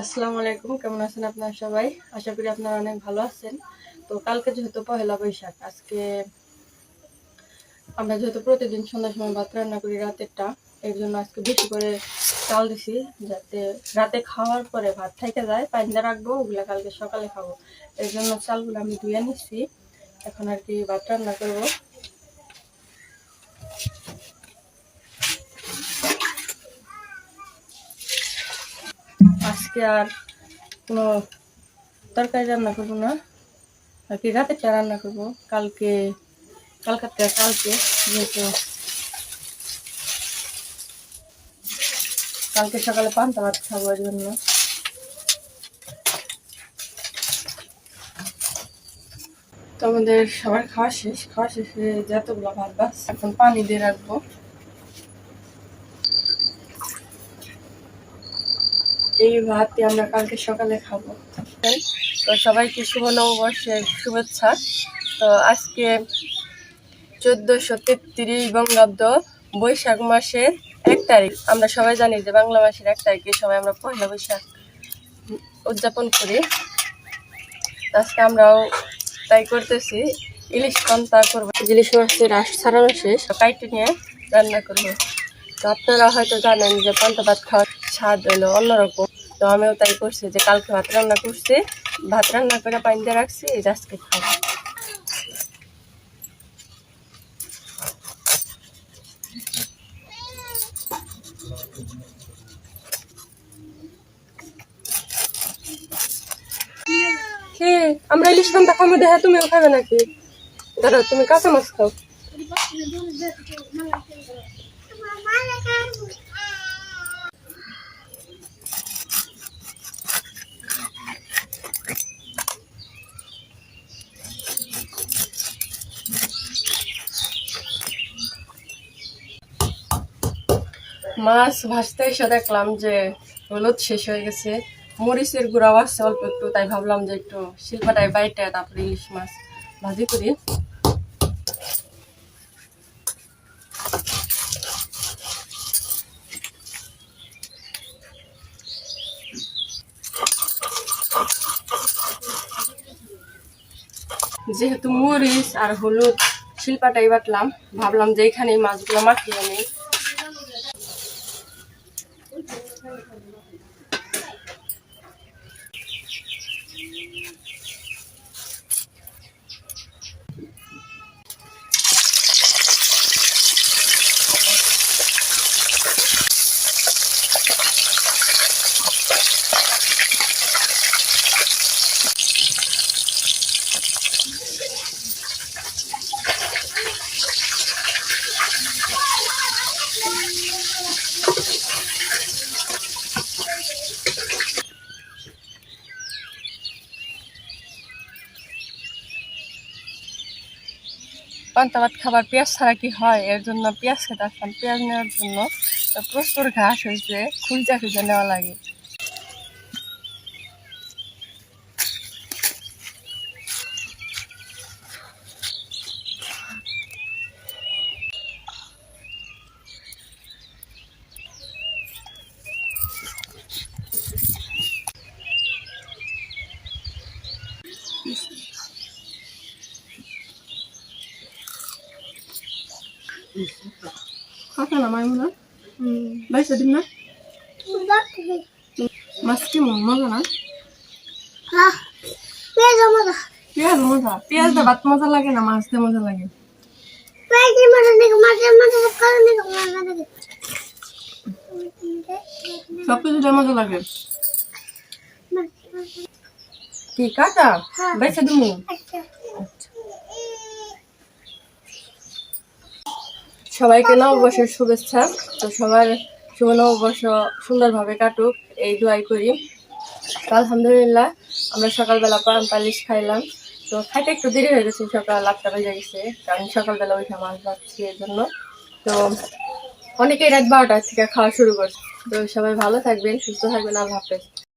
আসসালামু আলাইকুম, কেমন আছেন আপনারা সবাই? আশা করি আপনারা অনেক ভালো আছেন। তো কালকে যেহেতু পহেলা বৈশাখ, আজকে আমরা যেহেতু প্রতিদিন সন্ধ্যার সময় ভাত রান্না করি রাতেরটা, এর জন্য আজকে বেশি করে চাল দিছি, যাতে রাতে খাওয়ার পরে ভাত থেকে যায়, পানিতে রাখবো, ওগুলা কালকে সকালে খাবো। এর জন্য চালগুলো আমি ধুয়ে নিচ্ছি, এখন আর কি ভাত রান্না করবো। আজকে আর কোনো তরকারি রান্না করবো না, আর কি রাতেরটা রান্না করবো। কালকে যেহেতু কালকে সকালে পান্তা ভাত খাবো, এর জন্য। তো আমাদের সবার খাওয়া শেষে যতগুলো ভাত বাস, এখন পানি দিয়ে রাখবো। এই ভাতই আমরা কালকে সকালে খাবো। তো সবাইকে শুভ নববর্ষের শুভেচ্ছা। তো আজকে 1433 বঙ্গাব্দ বৈশাখ মাসের 1 তারিখ। আমরা সবাই জানি যে বাংলা মাসের 1 তারিখে সবাই আমরা পয়লা বৈশাখ উদযাপন করি। আজকে আমরাও তাই করতেছি, ইলিশ পান্তা করবো। ইলিশ মাছের আঁশ ছাড়ানো শেষ, কাইটে নিয়ে রান্না করবো। তো আপনারা হয়তো জানেন যে পান্তা ভাত খাওয়ার স্বাদ হলো অন্যরকম। তো আমিও তাই করছি, যে কালকে ভাত রান্না করছি, ভাত রান্না করে পানি দিয়ে রাখছি, এই আজকে খাবো। কি আমরা ইলিশ পান্তা খাবো দেখে তুমিও খাবে নাকি? ধরো তুমি কাঁচা মাছ খাও। মাছ ভাজতে এসে দেখলাম যে হলুদ শেষ হয়ে গেছে, মরিচের গুঁড়াও আছে অল্প একটু, তাই ভাবলাম যে একটু শিল্পাটায় বাইটে তারপরে ইলিশ মাছ ভাজি করি। যেহেতু মরিচ আর হলুদ শিল্পাটাই বাটলাম, ভাবলাম যে এখানে মাছগুলো মাখিয়ে নিই। পান্তা ভাত খাবার পেঁয়াজ ছাড়া কি হয়, এর জন্য পেঁয়াজ খেতে আসলাম। পেঁয়াজ নেওয়ার জন্য প্রচুর ঘাস হয়েছে, খুঁজে নেওয়া লাগে। কথা না মাই মনে বাইসা দিন না, মাছ কি মজা না? পেঁয়াজ মজা, পেঁয়াজ দিয়ে ভাত মজা লাগে না, মাছ দিয়ে মজা লাগে। সবকিছু দিয়ে মজা লাগে। কি কাটা বাইসা দিন? সবাইকে নববর্ষের শুভেচ্ছা। তো সবার শুভ নববর্ষ সুন্দরভাবে কাটুক, এই দোয়াই করি। তো আলহামদুলিল্লাহ আমরা সকালবেলা পালিশ খাইলাম। তো খাইতে একটু দেরি হয়ে গেছে, সকাল 8টা বেজে গেছে, কারণ সকালবেলা ওইটা মাছ ভাজছি এর জন্য। তো অনেকেই রাত 12টার থেকে খাওয়া শুরু করছে। তো সবাই ভালো থাকবেন, সুস্থ থাকবেন, আল্লাহ হাফেজ।